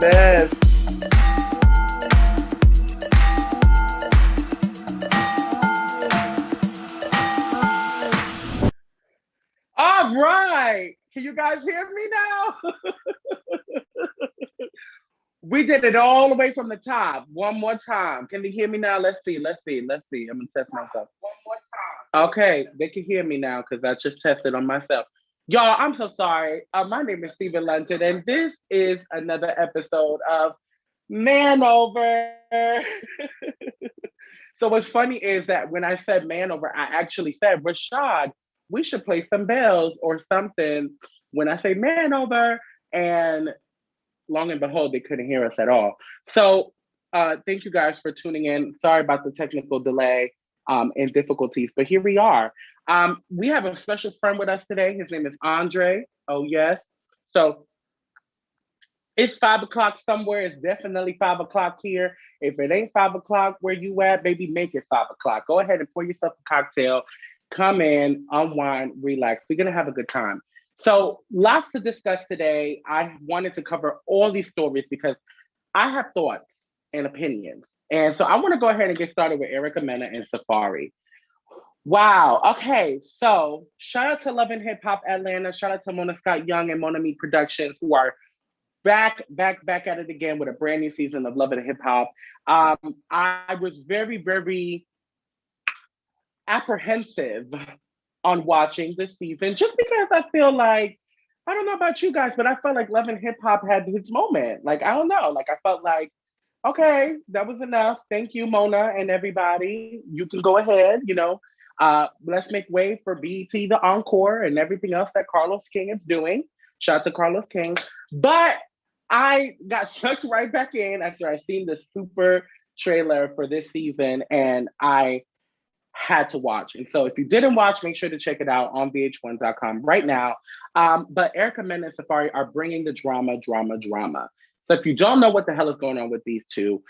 Yes. All right. Can you guys hear me now? We did it all the way from the top. One more time. Can they hear me now? Let's see. Let's see. Let's see. I'm gonna test myself. One more time. Okay, they can hear me now because I just tested on myself. Y'all, I'm so sorry. My name is Stephen London, and this is another episode of Man Over. So what's funny is that when I said Man Over, I actually said, Rashad, we should play some bells or something when I say Man Over. And long and behold, they couldn't hear us at all. So thank you guys for tuning in. Sorry about the technical delay and difficulties, but here we are. We have a special friend with us today. His name is Andre. Oh, yes. So it's 5 o'clock somewhere. It's definitely 5 o'clock here. If it ain't 5 o'clock where you at, baby, make it 5 o'clock. Go ahead and pour yourself a cocktail. Come in, unwind, relax. We're gonna have a good time. So lots to discuss today. I wanted to cover all these stories because I have thoughts and opinions. And so I want to go ahead and get started with Erica Mena and Safaree. Wow. Okay. So shout out to Love and Hip Hop Atlanta. Shout out to Mona Scott Young and Mona Me Productions, who are back at it again with a brand new season of Love and Hip Hop. I was very, very apprehensive on watching this season just because I feel like, I don't know about you guys, but I felt like Love and Hip Hop had his moment. Like, I don't know. Like, I felt like, okay, that was enough. Thank you, Mona and everybody. You can go ahead, let's make way for BET, the Encore, and everything else that Carlos King is doing. Shout out to Carlos King. But I got sucked right back in after I seen the super trailer for this season, and I had to watch. And so if you didn't watch, make sure to check it out on vh1.com right now. But Erica Mena and Safaree are bringing the drama. So if you don't know what the hell is going on with these two,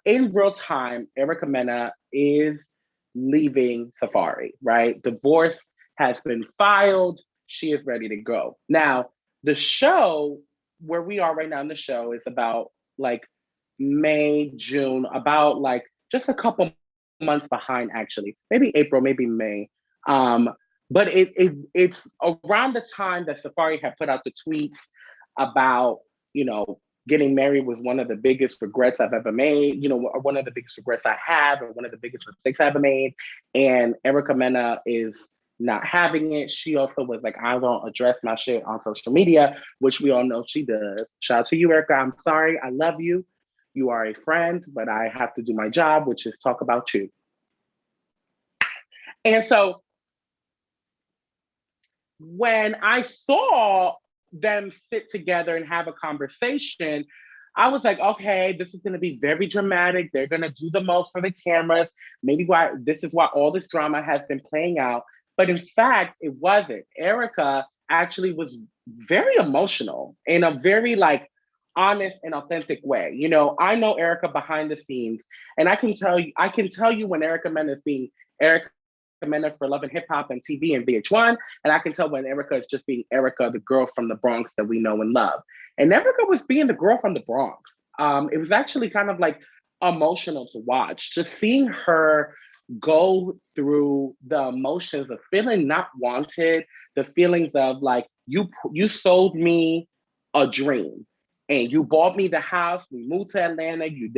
in real time, Erica Mena is leaving Safaree, right? Divorce has been filed. She is ready to go. Now, the show, where we are right now in the show, is about like May, June, about like just a couple months behind, actually. Maybe April, maybe May. But it's around the time that Safaree had put out the tweets about, getting married was one of the biggest regrets I've ever made, one of the biggest regrets I have, or one of the biggest mistakes I ever made. And Erica Mena is not having it. She also was like, I don't address my shit on social media, which we all know she does. Shout out to you, Erica. I'm sorry. I love you. You are a friend, but I have to do my job, which is talk about you. And so when I saw them sit together and have a conversation, I was like, okay, this is going to be very dramatic. They're going to do the most for the cameras. Maybe this is why all this drama has been playing out. But in fact, it wasn't. Erica actually was very emotional in a very honest and authentic way. I know Erica behind the scenes, and I can tell you when Erica Mena is being Erica Mena for Love and Hip Hop and TV and VH1, and I can tell when Erica is just being Erica, the girl from the Bronx that we know and love. And Erica was being the girl from the Bronx. It was actually kind of emotional to watch, just seeing her go through the emotions of feeling not wanted, the feelings of you sold me a dream. And you bought me the house. We moved to Atlanta. You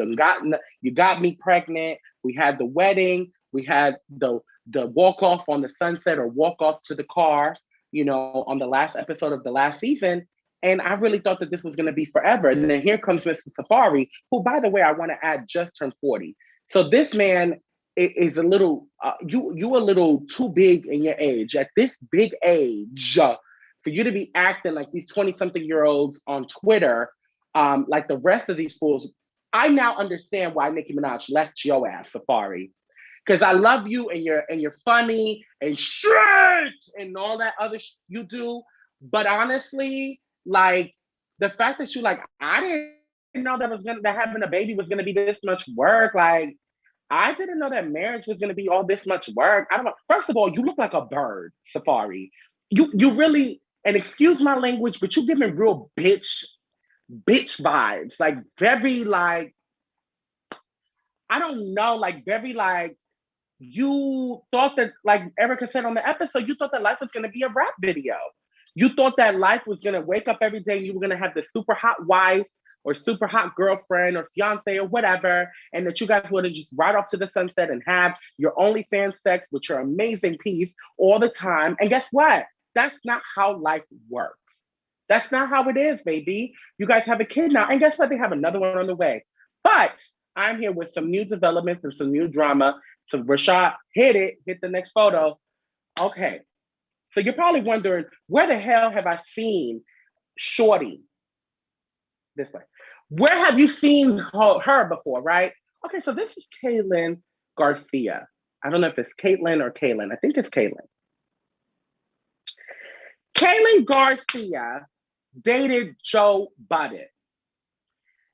got me pregnant. We had the wedding. We had the walk off on the sunset or walk off to the car, on the last episode of the last season. And I really thought that this was going to be forever. And then here comes Mr. Safaree, who, by the way, I want to add, just turned 40. So this man is a little, you a little too big in your age. At this big age, for you to be acting like these 20-something-year-olds on Twitter, like the rest of these fools, I now understand why Nicki Minaj left your ass, Safaree. Because I love you and you're funny and straight and all that other you do. But honestly, the fact that you I didn't know that having a baby was gonna be this much work. I didn't know that marriage was gonna be all this much work. I don't know. First of all, you look like a bird, Safaree. You really, and excuse my language, but you giving real bitch bitch vibes, like very like, I don't know, like very like, you thought that, like Erica said on the episode, you thought that life was going to be a rap video. You thought that life was going to wake up every day and you were going to have the super hot wife or super hot girlfriend or fiance or whatever, and that you guys would have just ride off to the sunset and have your OnlyFans sex with your amazing piece all the time. And guess what? That's not how life works. That's not how it is, baby. You guys have a kid now. And guess what? They have another one on the way. But I'm here with some new developments and some new drama. So Rashad, hit the next photo. Okay. So you're probably wondering, where the hell have I seen Shorty? This way. Where have you seen her before, right? Okay, so this is Caitlin Garcia. I don't know if it's Caitlin or Kaylin. I think it's Caitlin. Caitlin Garcia dated Joe Budden.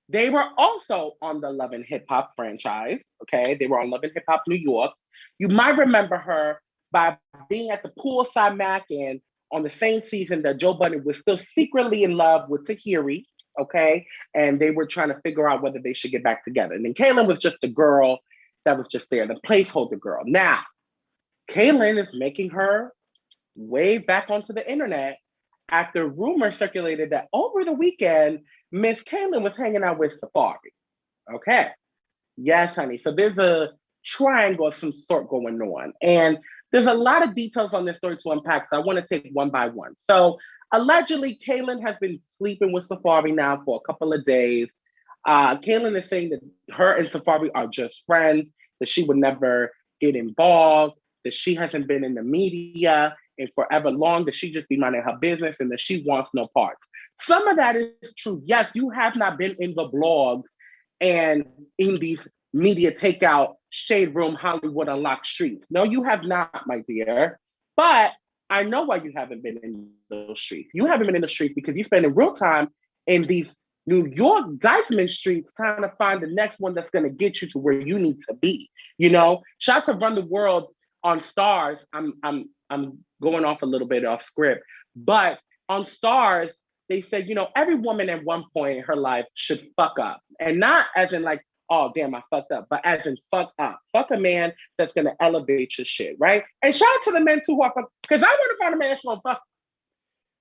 They were also on the Love and Hip Hop franchise, okay? They were on Love and Hip Hop New York. You might remember her by being at the poolside Mackin on the same season that Joe Budden was still secretly in love with Tahiri, okay? And they were trying to figure out whether they should get back together. And then Kaylin was just the girl that was just there, the placeholder girl. Now, Kaylin is making her way back onto the internet after rumors circulated that over the weekend, Miss Kaylin was hanging out with Safaree. Okay. Yes, honey. So there's a triangle of some sort going on. And there's a lot of details on this story to unpack. So I want to take one by one. So allegedly, Kaylin has been sleeping with Safaree now for a couple of days. Kaylin is saying that her and Safaree are just friends, that she would never get involved, that she hasn't been in the media and forever long, that she just be minding her business and that she wants no parts. Some of that is true. Yes, you have not been in the blogs and in these media takeout, shade room, Hollywood unlocked streets. No, you have not, my dear. But I know why you haven't been in those streets. You haven't been in the streets because you spend real time in these New York Dykeman streets trying to find the next one that's going to get you to where you need to be. You know, shout to Run the World on Stars. I'm going off a little bit off script, but on Stars, they said, you know, every woman at one point in her life should fuck up. And not as in like, oh, damn, I fucked up, but as in fuck up. Fuck a man that's going to elevate your shit, right? And shout out to the men too who are fuck, because I want to find a man that's going to fuck.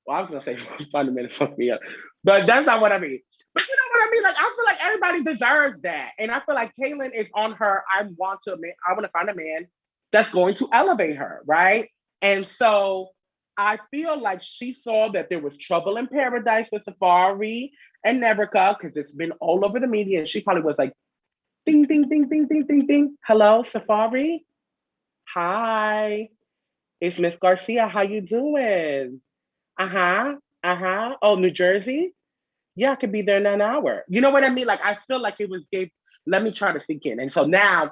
Well, I was going to say find a man to fuck me up, but that's not what I mean. But you know what I mean? Like, I feel like everybody deserves that. And I feel like Kaylin is on her, I want to find a man that's going to elevate her, right? And so I feel like she saw that there was trouble in paradise with Safaree and Neverica because it's been all over the media. And she probably was like, ding, ding, ding, ding, ding, ding, ding. Hello, Safaree? Hi, it's Miss Garcia. How you doing? Uh-huh, uh-huh. Oh, New Jersey? Yeah, I could be there in an hour. You know what I mean? Like, I feel like it was let me try to sink in. And so now,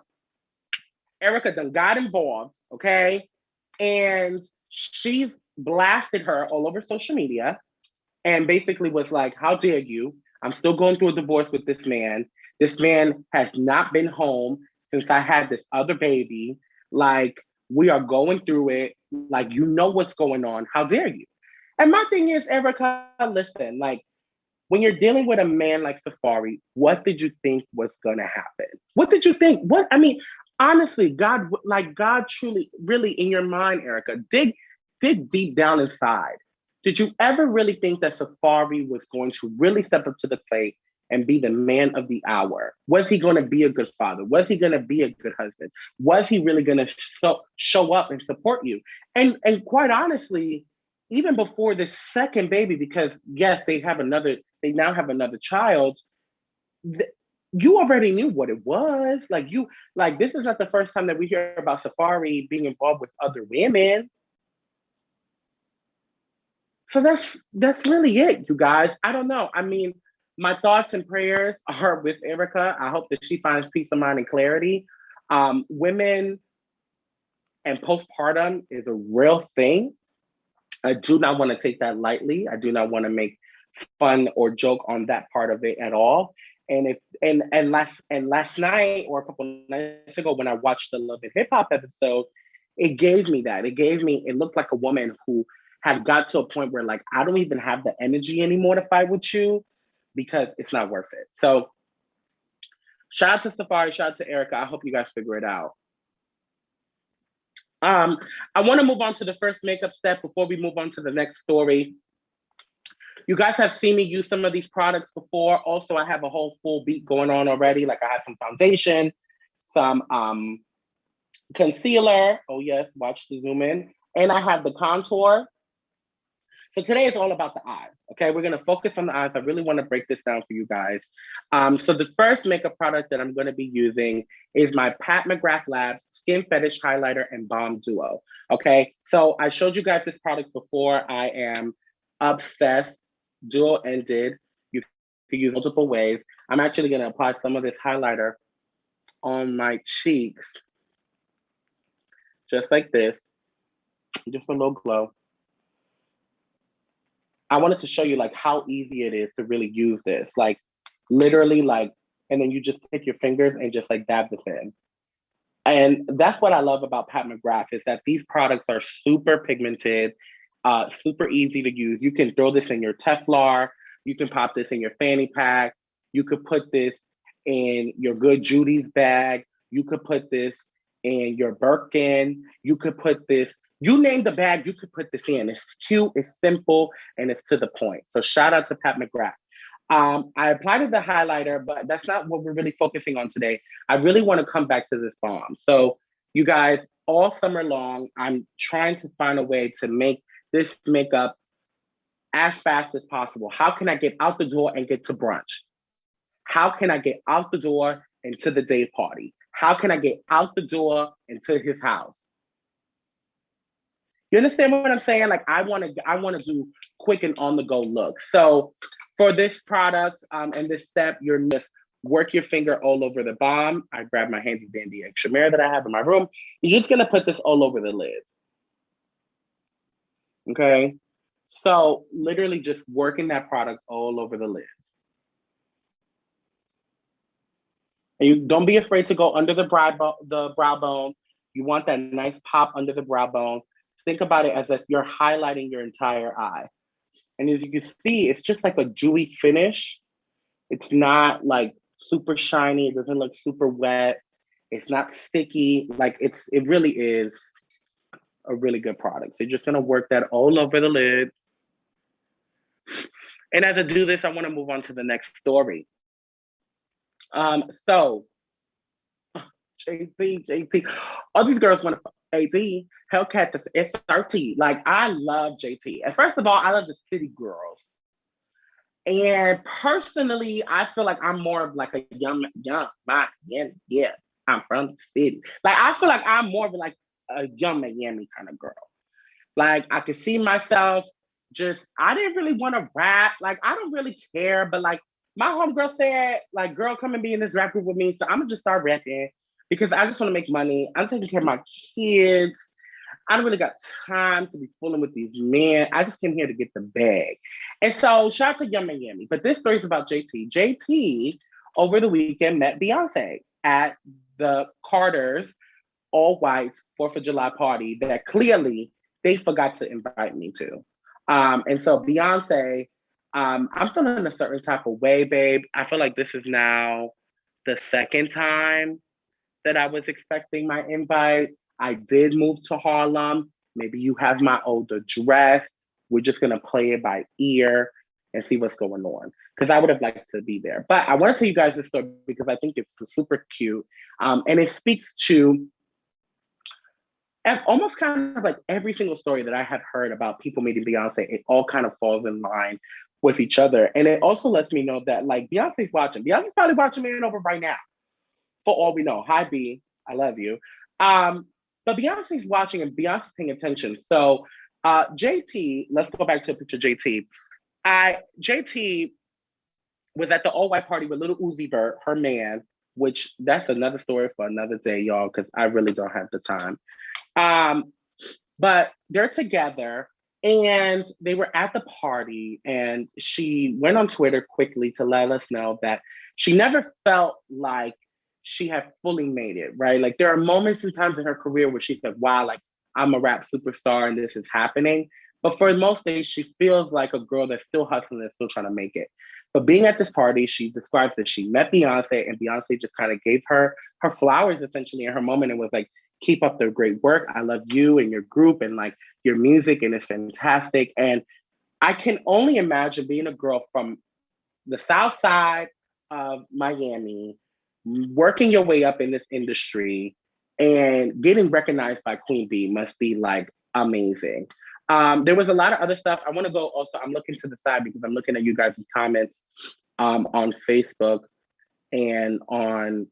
Erica done got involved, okay? And she's blasted her all over social media and basically was like, how dare you? I'm still going through a divorce with this man. This man has not been home since I had this other baby. Like, we are going through it. Like, you know what's going on. How dare you? And my thing is, Erica, listen, like, when you're dealing with a man like Safaree, what did you think was going to happen? What did you think? I mean, honestly, God truly, really in your mind, Erica, dig deep down inside. Did you ever really think that Safaree was going to really step up to the plate and be the man of the hour? Was he going to be a good father? Was he going to be a good husband? Was he really going to show up and support you? And quite honestly, even before the second baby, because yes, they now have another child. You already knew what it was. Like this is not the first time that we hear about Safaree being involved with other women. So that's really it, you guys. I don't know. I mean, my thoughts and prayers are with Erica. I hope that she finds peace of mind and clarity. Women and postpartum is a real thing. I do not want to take that lightly. I do not want to make fun or joke on that part of it at all. And last night or a couple of nights ago when I watched the Love and Hip Hop episode, it gave me that. It looked like a woman who had got to a point where like, I don't even have the energy anymore to fight with you. because it's not worth it. So shout out to Safaree, shout out to Erica. I hope you guys figure it out. I want to move on to the first makeup step before we move on to the next story. You guys have seen me use some of these products before. Also, I have a whole full beat going on already. Like I have some foundation, some concealer. Oh yes, watch the zoom in. And I have the contour. So today is all about the eyes, okay? We're gonna focus on the eyes. I really wanna break this down for you guys. So the first makeup product that I'm gonna be using is my Pat McGrath Labs Skin Fetish Highlighter and Balm Duo, okay? So I showed you guys this product before. I am obsessed, dual ended. You can use multiple ways. I'm actually gonna apply some of this highlighter on my cheeks, just like this, just a little glow. I wanted to show you like how easy it is to really use this. Like literally like, and then you just take your fingers and just like dab this in. And that's what I love about Pat McGrath is that these products are super pigmented, super easy to use. You can throw this in your Teflar. You can pop this in your fanny pack. You could put this in your Good Judy's bag. You could put this in your Birkin. You could put this, you name the bag, you could put this in. It's cute, it's simple, and it's to the point. So shout out to Pat McGrath. I applied the highlighter, but that's not what we're really focusing on today. I really want to come back to this balm. So you guys, all summer long, I'm trying to find a way to make this makeup as fast as possible. How can I get out the door and get to brunch? How can I get out the door and to the day party? How can I get out the door and to his house? You understand what I'm saying? Like I want to do quick and on the go looks. So for this product and this step, you're just work your finger all over the balm. I grab my handy dandy extra mirror that I have in my room. You're just gonna put this all over the lid. Okay. So literally just working that product all over the lid. And you don't be afraid to go under the brow bone. You want that nice pop under the brow bone. Think about it as if you're highlighting your entire eye. And as you can see, it's just like a dewy finish. It's not like super shiny. It doesn't look super wet. It's not sticky. Like it really is a really good product. So you're just gonna work that all over the lid. And as I do this, I wanna move on to the next story. So JT, all these girls want to JT, Hellcat, it's 30. Like, I love JT. And first of all, I love the city girls. And personally, I feel like I'm more of like a young, yeah, I'm from the city. Like, I feel like I'm more of like a young Miami kind of girl. Like, I could see myself I didn't really want to rap. Like, I don't really care, but like, my homegirl said, like, girl, come and be in this rap group with me. So I'm gonna just start rapping because I just want to make money. I'm taking care of my kids. I don't really got time to be fooling with these men. I just came here to get the bag. And so shout out to Young Miami. But this story is about JT. JT over the weekend met Beyonce at the Carter's all white 4th of July party that clearly they forgot to invite me to. And so Beyonce, I'm feeling a certain type of way, babe. I feel like this is now the second time that I was expecting my invite. I did move to Harlem. Maybe you have my old address. We're just gonna play it by ear and see what's going on. Because I would have liked to be there. But I want to tell you guys this story because I think it's super cute. And it speaks to almost kind of like every single story that I have heard about people meeting Beyonce, it all kind of falls in line with each other. And it also lets me know that like Beyonce's watching. Beyonce's probably watching me over right now. For all we know. Hi, B. I love you. But Beyonce's watching and Beyonce's paying attention. So JT, let's go back to a picture of JT. JT was at the all-white party with Little Uzi Vert, her man, which that's another story for another day, y'all, because I really don't have the time. But they're together and they were at the party and she went on Twitter quickly to let us know that she never felt like she had fully made it, right? Like there are moments and times in her career where she said, wow, like I'm a rap superstar and this is happening. But for most days, she feels like a girl that's still hustling and still trying to make it. But being at this party, she describes that she met Beyonce, and Beyonce just kind of gave her flowers essentially in her moment, and was like, keep up the great work. I love you and your group and like your music, and it's fantastic. And I can only imagine being a girl from the South Side of Miami, working your way up in this industry and getting recognized by Queen Bee must be like amazing. There was a lot of other stuff. I want to go also, I'm looking to the side because I'm looking at you guys' comments on Facebook and on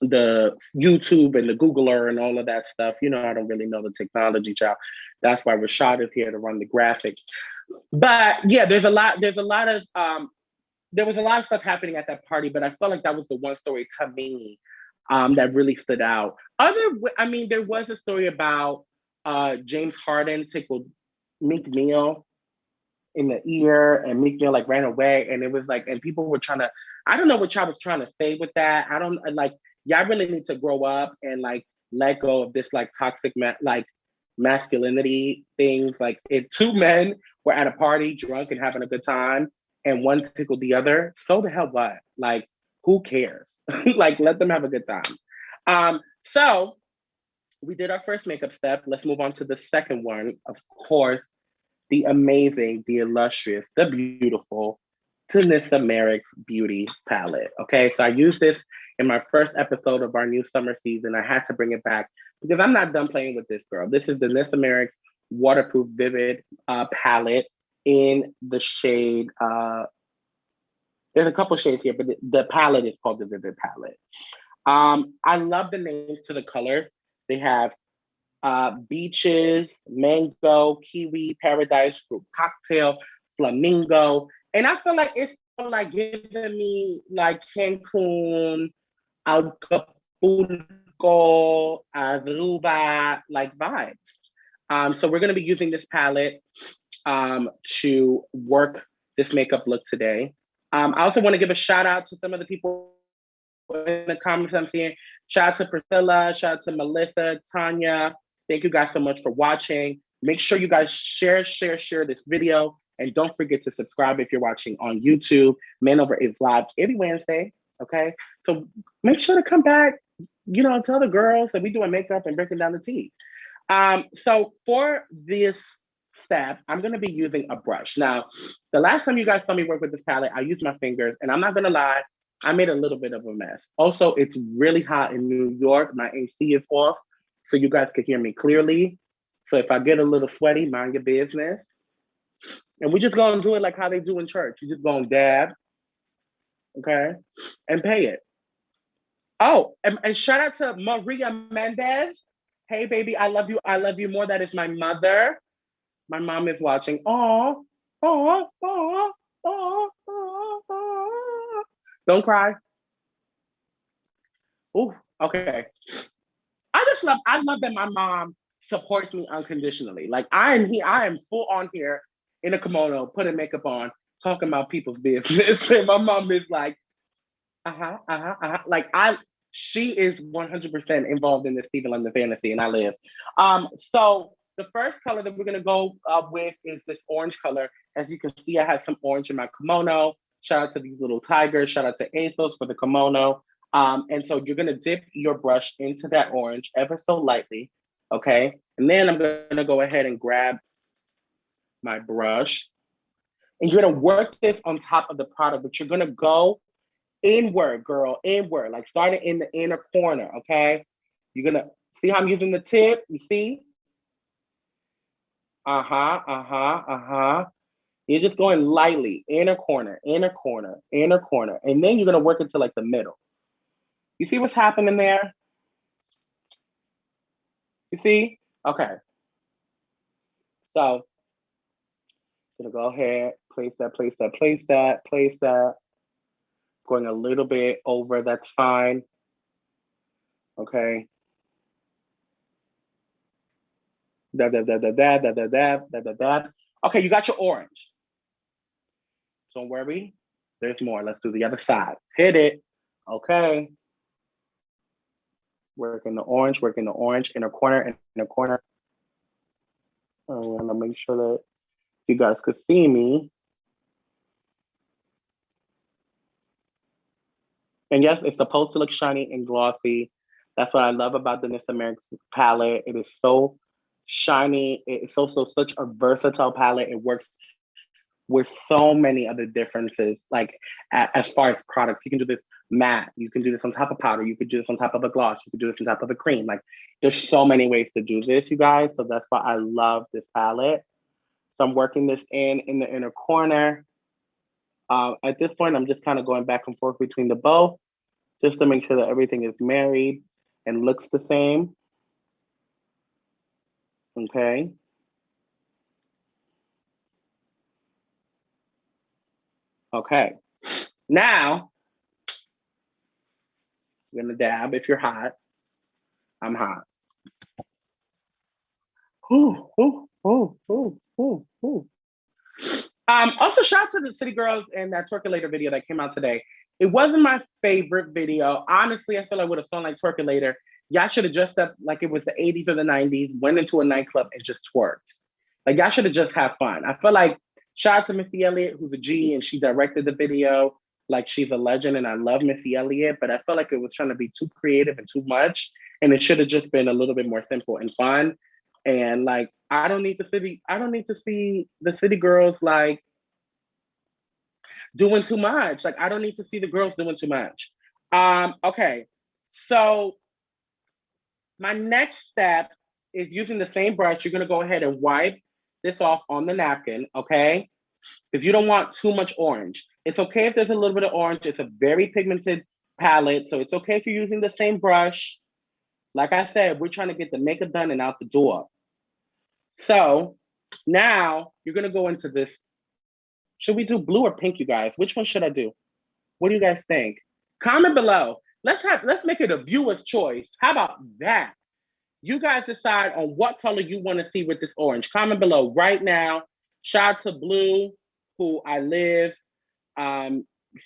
the YouTube and the Googler and all of that stuff. You know, I don't really know the technology, child. That's why Rashad is here to run the graphics. But yeah, there was a lot of stuff happening at that party, but I felt like that was the one story to me that really stood out. There was a story about James Harden tickled Meek Mill in the ear, and Meek Mill like ran away, and it was like, and people were trying to, I don't know what y'all was trying to say with that. I don't like, y'all really need to grow up and like let go of this like toxic like masculinity things. Like if two men were at a party drunk and having a good time and one tickled the other, so the hell what? Like, who cares? Like, let them have a good time. So we did our first makeup step. Let's move on to the second one. Of course, the amazing, the illustrious, the beautiful Tanissa Merrick's beauty palette. Okay, so I used this in my first episode of our new summer season. I had to bring it back because I'm not done playing with this girl. This is the Tanissa Merrick's waterproof vivid palette in the shade. There's a couple shades here, but the palette is called the Vivid Palette. I love the names to the colors. They have beaches, mango, kiwi, paradise, fruit cocktail, flamingo. And I feel like it's like giving me like Cancun, Acapulco, Aruba, like vibes. So we're gonna be using this palette to work this makeup look today. I also want to give a shout out to some of the people in the comments I'm seeing. Shout out to Priscilla, shout out to Melissa, Tanya. Thank you guys so much for watching. Make sure you guys share this video. And don't forget to subscribe if you're watching on YouTube. Manover is live every Wednesday, okay? So make sure to come back, you know, tell the girls that we doing makeup and breaking down the tea. So for this step, I'm gonna be using a brush. Now, the last time you guys saw me work with this palette, I used my fingers, and I'm not gonna lie, I made a little bit of a mess. Also, it's really hot in New York. My AC is off, so you guys can hear me clearly. So if I get a little sweaty, mind your business. And we're just gonna do it like how they do in church. You're just gonna dab, okay, and pay it. Oh, and shout out to Maria Mendez. Hey, baby, I love you. I love you more. That is my mother. My mom is watching. Oh, oh, oh, oh, oh, oh. Don't cry. Oh, okay. I love that my mom supports me unconditionally. Like I am here, I am full on here in a kimono, putting makeup on, talking about people's business. And my mom is like, Like she is 100% involved in the Stephen London fantasy, and I live. So the first color that we're gonna go with is this orange color. As you can see, I have some orange in my kimono. Shout out to these little tigers. Shout out to ASOS for the kimono. And so you're gonna dip your brush into that orange ever so lightly, okay? And then I'm gonna go ahead and grab my brush. And you're gonna work this on top of the product, but you're gonna go inward, girl, inward, like starting in the inner corner, okay? You're gonna see how I'm using the tip, you see? You're just going lightly, inner corner, inner corner, inner corner. And then you're gonna work into like the middle. You see what's happening there? You see? Okay. So, gonna go ahead, place that, place that, place that, place that. Going a little bit over, that's fine. Okay. Dab, dab, dab, dab, dab, dab, dab, dab, dab, dab, dab. Okay, you got your orange. Don't worry, there's more. Let's do the other side. Hit it. Okay. Working the orange, inner corner, inner corner. I want to make sure that you guys could see me. And yes, it's supposed to look shiny and glossy. That's what I love about the Miss America's palette. It is so shiny. It's also such a versatile palette. It works with so many other differences, like as far as products. You can do this matte, you can do this on top of powder, you could do this on top of a gloss, you could do this on top of a cream. Like there's so many ways to do this, you guys. So that's why I love this palette. So I'm working this in the inner corner. At this point, I'm just kind of going back and forth between the both just to make sure that everything is married and looks the same. Okay. Okay. Now, I'm gonna dab. If you're hot, I'm hot. Ooh, ooh, ooh, ooh, ooh, ooh. Also, shout out to the City Girls and that Twerkulator video that came out today. It wasn't my favorite video. Honestly, I feel like it would have sounded like Twerkulator. Y'all should have dressed up like it was the 80s or the 90s, went into a nightclub and just twerked. Like y'all should have just had fun. I feel like shout out to Missy Elliott, who's a G, and she directed the video. Like she's a legend, and I love Missy Elliott, but I felt like it was trying to be too creative and too much, and it should have just been a little bit more simple and fun. And like, I don't need to see the city girls like doing too much. Like, I don't need to see the girls doing too much. Okay. So my next step is using the same brush. You're gonna go ahead and wipe this off on the napkin, okay? Because you don't want too much orange. It's okay if there's a little bit of orange. It's a very pigmented palette, so it's okay if you're using the same brush. Like I said, we're trying to get the makeup done and out the door. So now you're gonna go into this. Should we do blue or pink, you guys? Which one should I do? What do you guys think? Comment below. Let's make it a viewer's choice. How about that? You guys decide on what color you want to see with this orange. Comment below right now. Shout out to Blue, who I live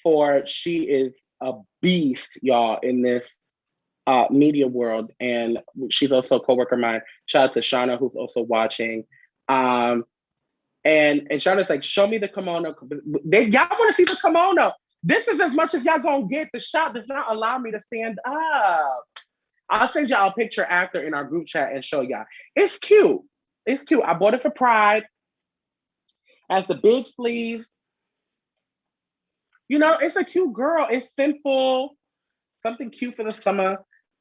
for. She is a beast, y'all, in this media world. And she's also a coworker of mine. Shout out to Shauna, who's also watching. And Shauna's like, show me the kimono. Y'all want to see the kimono. This is as much as y'all gonna get. The shop does not allow me to stand up. I'll send y'all a picture after in our group chat and show y'all. It's cute. It's cute. I bought it for Pride. As the big sleeves. You know, it's a cute girl. It's simple. Something cute for the summer.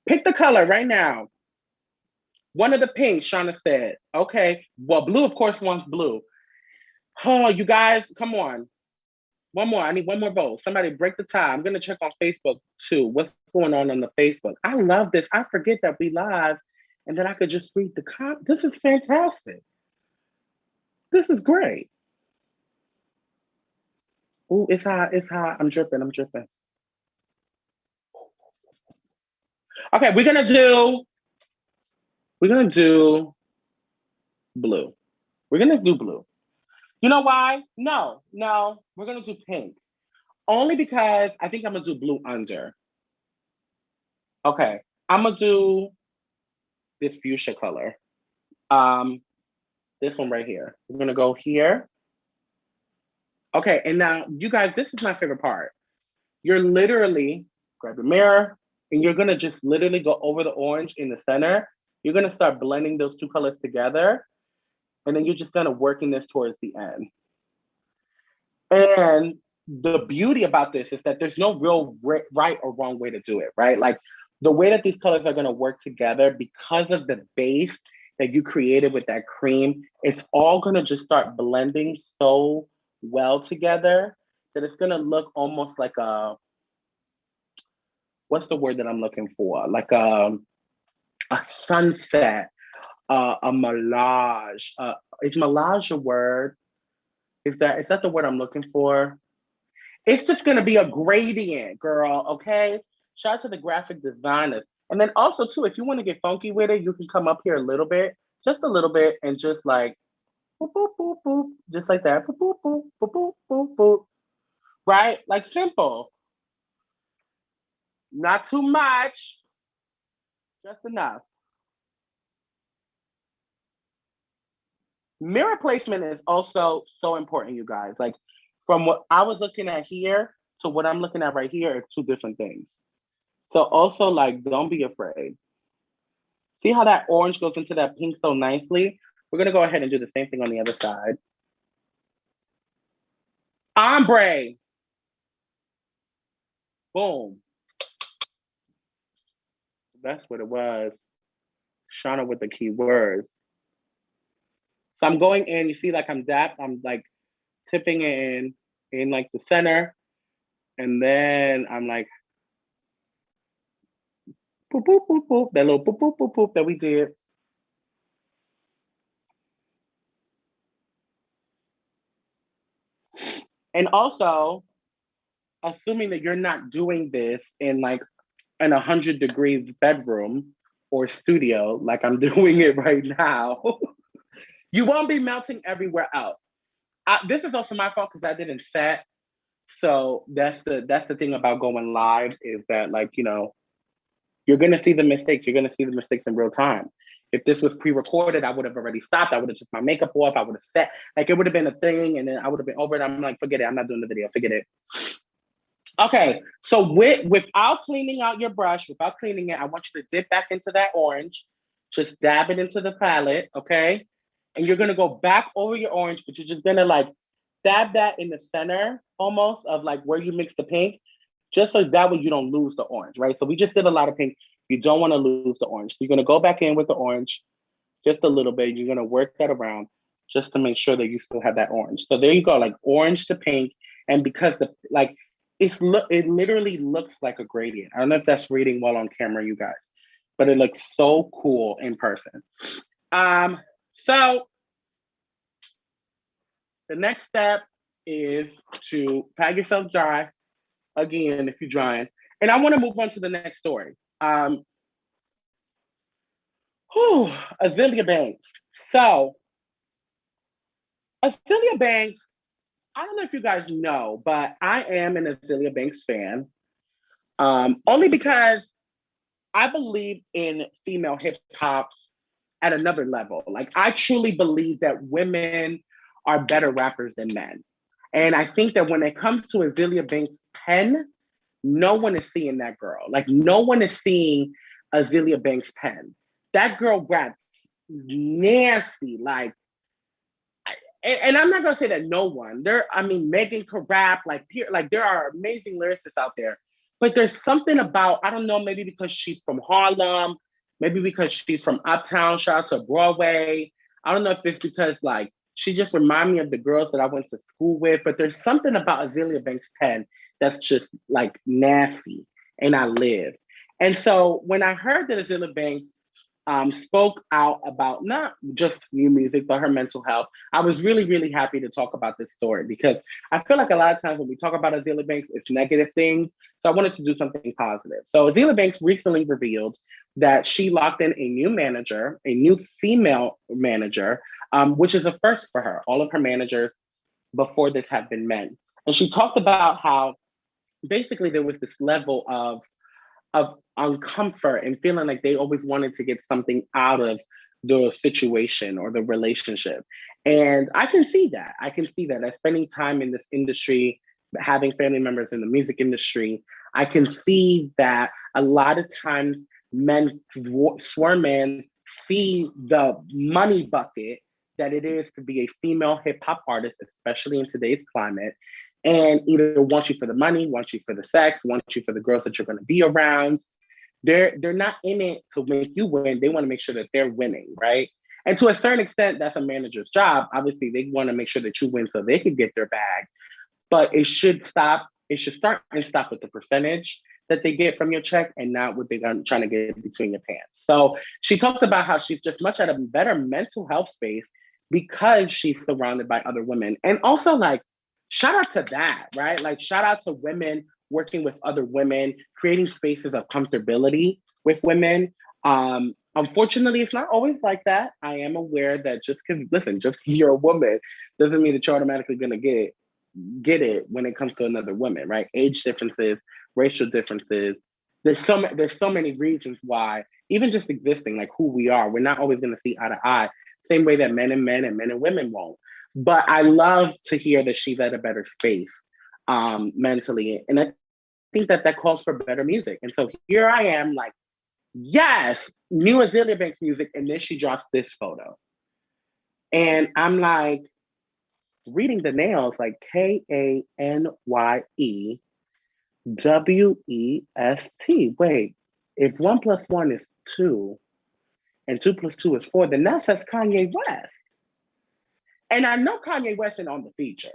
Pick the color right now. One of the pinks, Shauna said. Okay. Well, blue, of course, wants blue. Oh, you guys, come on. One more. I need one more vote. Somebody break the tie. I'm going to check on Facebook too. What's going on the Facebook? I love this. I forget that we live and then I could just read the comment. This is fantastic. This is great. Oh, it's hot. It's hot. I'm dripping. I'm dripping. Okay, we're gonna do blue. We're gonna do blue. You know why? No, we're gonna do pink. Only because I think I'm gonna do blue under. Okay, I'm gonna do this fuchsia color. This one right here. We're gonna go here. Okay, and now you guys, this is my favorite part. You're literally grab your mirror and you're gonna just literally go over the orange in the center. You're gonna start blending those two colors together, and then you're just gonna working this towards the end. And the beauty about this is that there's no real right or wrong way to do it, right? Like the way that these colors are gonna work together because of the base that you created with that cream, it's all gonna just start blending so well together that it's gonna look almost like what's the word that I'm looking for? Like a sunset, a melange. Is melange a word? Is that the word I'm looking for? It's just gonna be a gradient, girl. Okay. Shout out to the graphic designers. And then also too, if you want to get funky with it, you can come up here a little bit, just a little bit, and just like boop, boop, boop, boop, just like that. Boop, boop, boop, boop, boop, boop, boop. Right? Like simple. Not too much, just enough. Mirror placement is also so important, you guys. Like from what I was looking at here to what I'm looking at right here is two different things. So also like, don't be afraid. See how that orange goes into that pink so nicely? We're gonna go ahead and do the same thing on the other side. Ombre. Boom. That's what it was. Shauna with the key words. So I'm going in, you see like I'm like tipping it in like the center. And then I'm like, boop, boop, boop, boop, that little boop, boop, boop, boop that we did. And also, assuming that you're not doing this in like an 100-degree bedroom or studio, like I'm doing it right now, you won't be melting everywhere else. This is also my fault because I didn't set. So that's the thing about going live is that like, you know, you're gonna see the mistakes. You're gonna see the mistakes in real time. If this was pre-recorded, I would have already stopped. I would have took my makeup off. I would have set, like it would have been a thing, and then I would have been over it. I'm like, forget it. I'm not doing the video. Forget it. Okay, so without cleaning out your brush, without cleaning it, I want you to dip back into that orange. Just dab it into the palette, okay? And you're gonna go back over your orange, but you're just gonna like dab that in the center almost of like where you mix the pink, just so that way you don't lose the orange, right? So we just did a lot of pink. You don't want to lose the orange. You're gonna go back in with the orange just a little bit. You're gonna work that around just to make sure that you still have that orange. So there you go, like orange to pink. And because the like it literally looks like a gradient. I don't know if that's reading well on camera, you guys, but it looks so cool in person. So the next step is to pat yourself dry again if you're drying. And I want to move on to the next story. Azealia Banks. So Azealia Banks, I don't know if you guys know, but I am an Azealia Banks fan. Only because I believe in female hip hop at another level. Like I truly believe that women are better rappers than men. And I think that when it comes to Azealia Banks' pen, no one is seeing that girl. Like no one is seeing Azealia Banks' pen. That girl raps nasty. Like, and I'm not gonna say that no one. I mean, Megan could rap. Like there are amazing lyricists out there. But there's something about, I don't know, maybe because she's from Harlem, maybe because she's from Uptown, shout out to Broadway. I don't know if it's because like she just reminds me of the girls that I went to school with. But there's something about Azealia Banks' pen that's just like nasty, and I live. And so when I heard that Azealia Banks spoke out about not just new music, but her mental health, I was really, really happy to talk about this story because I feel like a lot of times when we talk about Azealia Banks, it's negative things. So I wanted to do something positive. So Azealia Banks recently revealed that she locked in a new manager, a new female manager, which is a first for her. All of her managers before this have been men. And she talked about how basically there was this level of uncomfort and feeling like they always wanted to get something out of the situation or the relationship. And I can see that. I can see that. As spending time in this industry, having family members in the music industry, I can see that a lot of times men, swarm men, see the money bucket that it is to be a female hip hop artist, especially in today's climate, and either want you for the money, want you for the sex, want you for the girls that you're going to be around. They're not in it to make you win. They want to make sure that they're winning, right? And to a certain extent, that's a manager's job. Obviously, they want to make sure that you win so they can get their bag. But it should stop. It should start and stop with the percentage that they get from your check and not what they're trying to get between your pants. So she talked about how she's just much at a better mental health space because she's surrounded by other women. And also, like, shout out to that, right? Like, shout out to women working with other women, creating spaces of comfortability with women. Unfortunately, it's not always like that. I am aware that just because you're a woman doesn't mean that you're automatically going to get it when it comes to another woman, right? Age differences, racial differences. There's so many reasons why, even just existing, like who we are, we're not always going to see eye to eye. Same way that men and women won't. But I love to hear that she's at a better space mentally. And I think that that calls for better music. And so here I am, like, yes, new Azealia Banks music. And then she drops this photo. And I'm like, reading the nails, like KanyeWest. Wait, if one plus one is two and two plus two is four, then that says Kanye West. And I know Kanye West isn't on the feature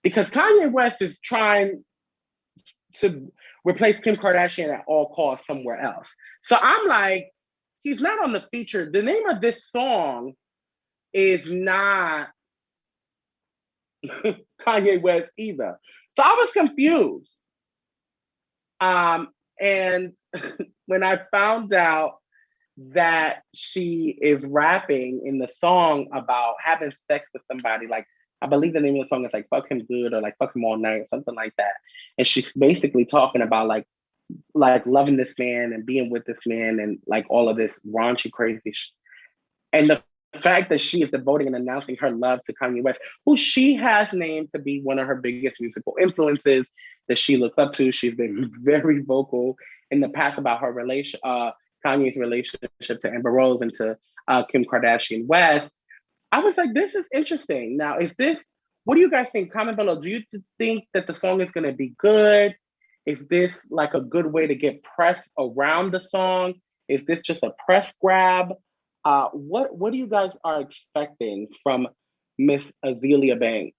because Kanye West is trying to replace Kim Kardashian at all costs somewhere else. So I'm like, he's not on the feature. The name of this song is not Kanye West either. So I was confused. And when I found out that she is rapping in the song about having sex with somebody, like I believe the name of the song is like "Fuck Him Good" or like "Fuck Him All Night" or something like that, and she's basically talking about like loving this man and being with this man and like all of this raunchy crazy and the fact that she is devoting and announcing her love to Kanye West, who she has named to be one of her biggest musical influences that she looks up to. She's been very vocal in the past about her Kanye's relationship to Amber Rose and to Kim Kardashian West. I was like, this is interesting. Now, what do you guys think? Comment below. Do you think that the song is going to be good? Is this like a good way to get press around the song? Is this just a press grab? What do you guys are expecting from Miss Azealia Banks?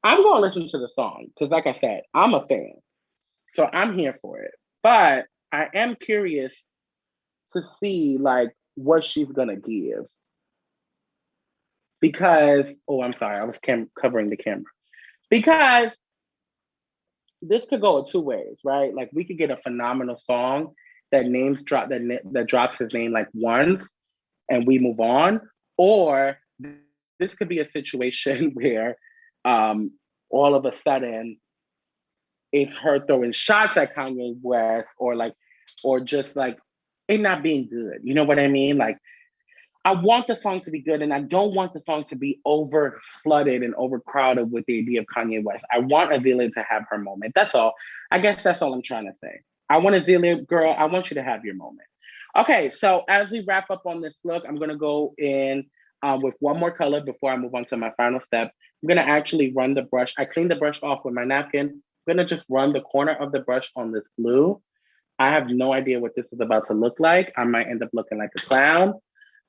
I'm going to listen to the song because, like I said, I'm a fan. So I'm here for it. But I am curious to see like what she's going to give. Because, oh, I'm sorry, I was covering the camera. Because this could go two ways, right? Like we could get a phenomenal song that that drops his name like once and we move on, or this could be a situation where all of a sudden it's her throwing shots at Kanye West or just like it not being good. You know what I mean? Like I want the song to be good and I don't want the song to be over flooded and overcrowded with the idea of Kanye West. I want Azealia to have her moment. That's all. I guess that's all I'm trying to say. I want Azealia, girl, I want you to have your moment. Okay, so as we wrap up on this look, I'm gonna go in with one more color before I move on to my final step. I'm gonna actually run the brush. I cleaned the brush off with my napkin. I'm gonna just run the corner of the brush on this blue. I have no idea what this is about to look like. I might end up looking like a clown,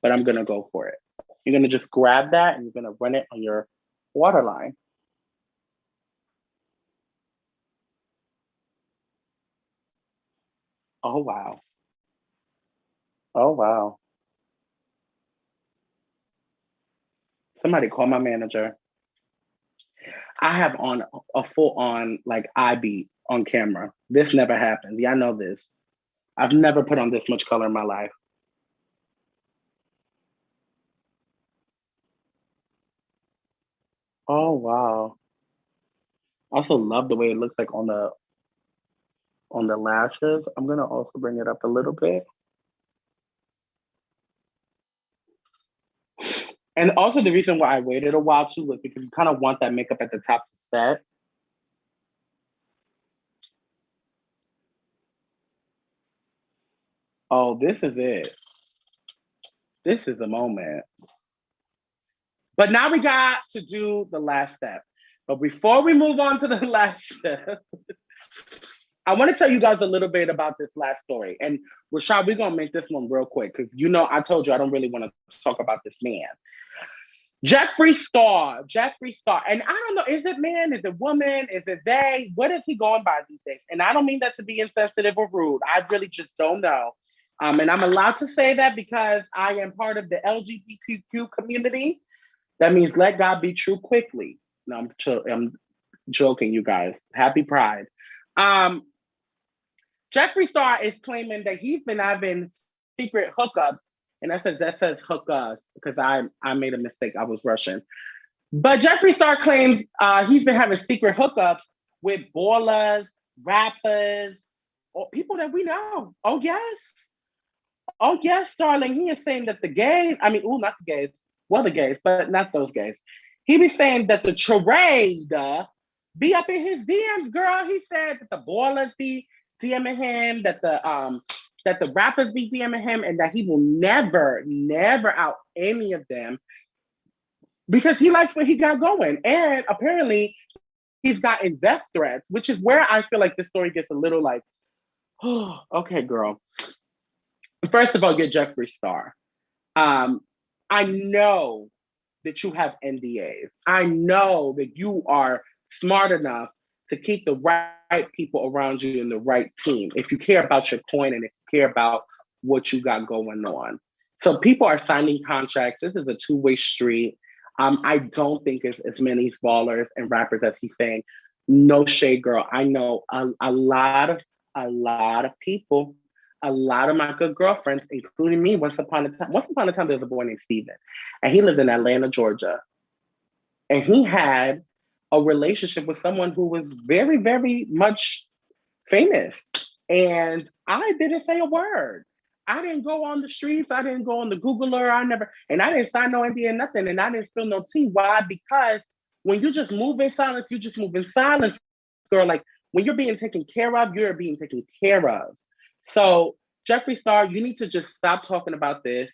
but I'm gonna go for it. You're gonna just grab that and you're gonna run it on your waterline. Oh, wow. Oh, wow. Somebody call my manager. I have on a full on like eye beat on camera. This never happens. Yeah, I know this. I've never put on this much color in my life. Oh, wow. I also love the way it looks like on the lashes. I'm gonna also bring it up a little bit. And also the reason why I waited a while too was because you kind of want that makeup at the top to set. Oh, this is it. This is the moment. But now we got to do the last step. But before we move on to the last step, I want to tell you guys a little bit about this last story. And Rashad, we're going to make this one real quick because you know I told you I don't really want to talk about this man. Jeffree Star. And I don't know, is it man? Is it woman? Is it they? What is he going by these days? And I don't mean that to be insensitive or rude. I really just don't know. And I'm allowed to say that because I am part of the LGBTQ community. That means let God be true quickly. No, I'm joking, you guys. Happy Pride. Um, Jeffree Star is claiming that he's been having secret hookups, and that says hookups because I made a mistake. I was Russian. But Jeffree Star claims he's been having secret hookups with ballers, rappers, or people that we know. Oh yes, darling. He is saying that the gays, I mean, not the gays, well, the gays, but not those gays. He was saying that the charade be up in his DMs, girl. He said that the ballers be DMing him, that the rappers be DMing him, and that he will never, never out any of them because he likes what he got going. And apparently he's gotten death threats, which is where I feel like this story gets a little like, oh, okay, girl. First of all, you're Jeffree Star. Um, I know that you have NDAs. I know that you are smart enough to keep the right people around you in the right team. If you care about your coin and if you care about what you got going on. So people are signing contracts. This is a two-way street. I don't think it's as many ballers and rappers as he's saying. No shade, girl. I know a lot of people, a lot of my good girlfriends, including me, once upon a time, there was a boy named Steven, and he lived in Atlanta, Georgia. And he had a relationship with someone who was very, very much famous. And I didn't say a word. I didn't go on the streets. I didn't go on the Googler. And I didn't sign no NDA, nothing. And I didn't spill no tea. Why? Because when you just move in silence, you just move in silence, girl. Like when you're being taken care of, you're being taken care of. So Jeffree Star, you need to just stop talking about this.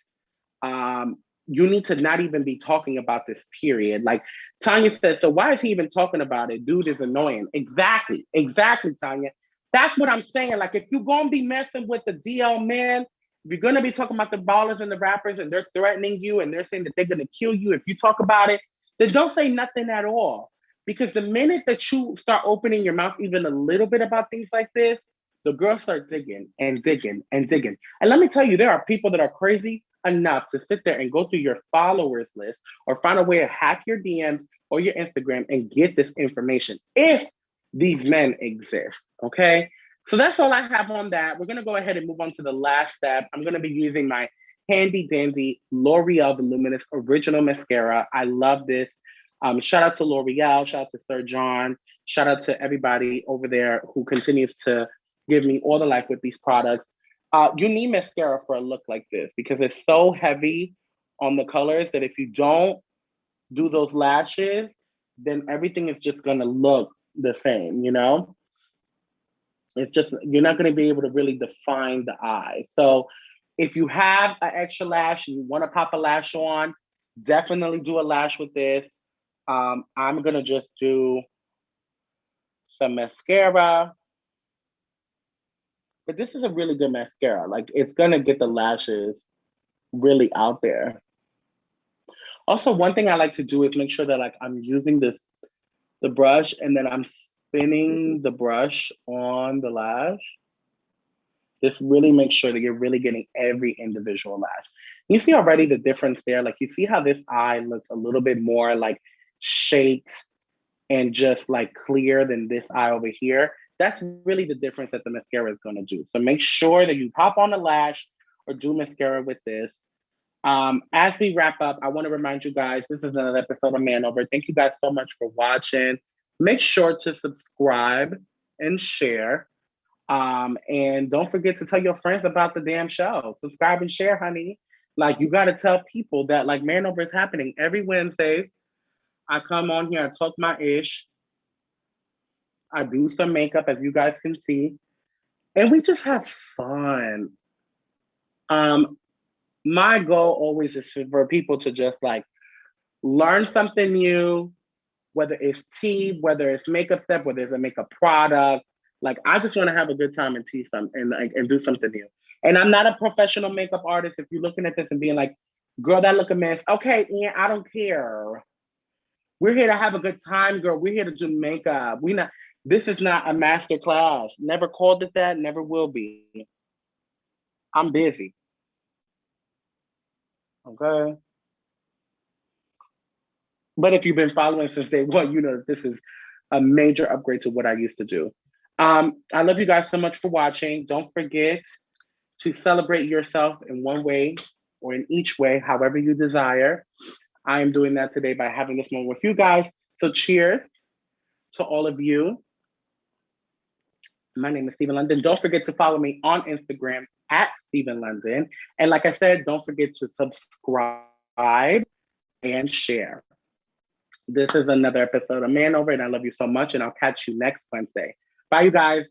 You need to not even be talking about this, period. Like Tanya said, so why is he even talking about it? Dude is annoying. Exactly, Tanya. That's what I'm saying. Like if you're gonna be messing with the DL man, if you're gonna be talking about the ballers and the rappers and they're threatening you and they're saying that they're gonna kill you if you talk about it, then don't say nothing at all. Because the minute that you start opening your mouth even a little bit about things like this, the girls start digging and digging and digging. And let me tell you, there are people that are crazy enough to sit there and go through your followers list or find a way to hack your DMs or your Instagram and get this information if these men exist. Okay. So that's all I have on that. We're going to go ahead and move on to the last step. I'm going to be using my handy dandy L'Oreal Voluminous Original Mascara. I love this. Shout out to L'Oreal. Shout out to Sir John. Shout out to everybody over there who continues to give me all the life with these products. You need mascara for a look like this because it's so heavy on the colors that if you don't do those lashes, then everything is just going to look the same, you know? It's just, you're not going to be able to really define the eye. So if you have an extra lash and you want to pop a lash on, definitely do a lash with this. I'm going to just do some mascara. But this is a really good mascara. Like it's going to get the lashes really out there. Also, one thing I like to do is make sure that like I'm using the brush and then I'm spinning the brush on the lash. This really makes sure that you're really getting every individual lash. You see already the difference there. Like you see how this eye looks a little bit more like shaped and just like clear than this eye over here. That's really the difference that the mascara is going to do. So make sure that you pop on a lash or do mascara with this. As we wrap up, I want to remind you guys, this is another episode of Man Over. Thank you guys so much for watching. Make sure to subscribe and share. And don't forget to tell your friends about the damn show. Subscribe and share, honey. Like you got to tell people that like Man Over is happening every Wednesdays. I come on here, I talk my ish. I do some makeup, as you guys can see. And we just have fun. My goal always is for people to just like learn something new, whether it's tea, whether it's makeup step, whether it's a makeup product. Like I just want to have a good time and tea some and do something new. And I'm not a professional makeup artist. If you're looking at this and being like, girl, that look a mess. Okay, Ian, I don't care. We're here to have a good time, girl. We're here to do makeup. This is not a master class. Never called it that, never will be. I'm busy. Okay. But if you've been following since day one, you know that this is a major upgrade to what I used to do. I love you guys so much for watching. Don't forget to celebrate yourself in one way or in each way, however you desire. I am doing that today by having this moment with you guys. So cheers to all of you. My name is Stephen London. Don't forget to follow me on Instagram at Stephen London. And like I said, don't forget to subscribe and share. This is another episode of Man Over, and I love you so much. And I'll catch you next Wednesday. Bye, you guys.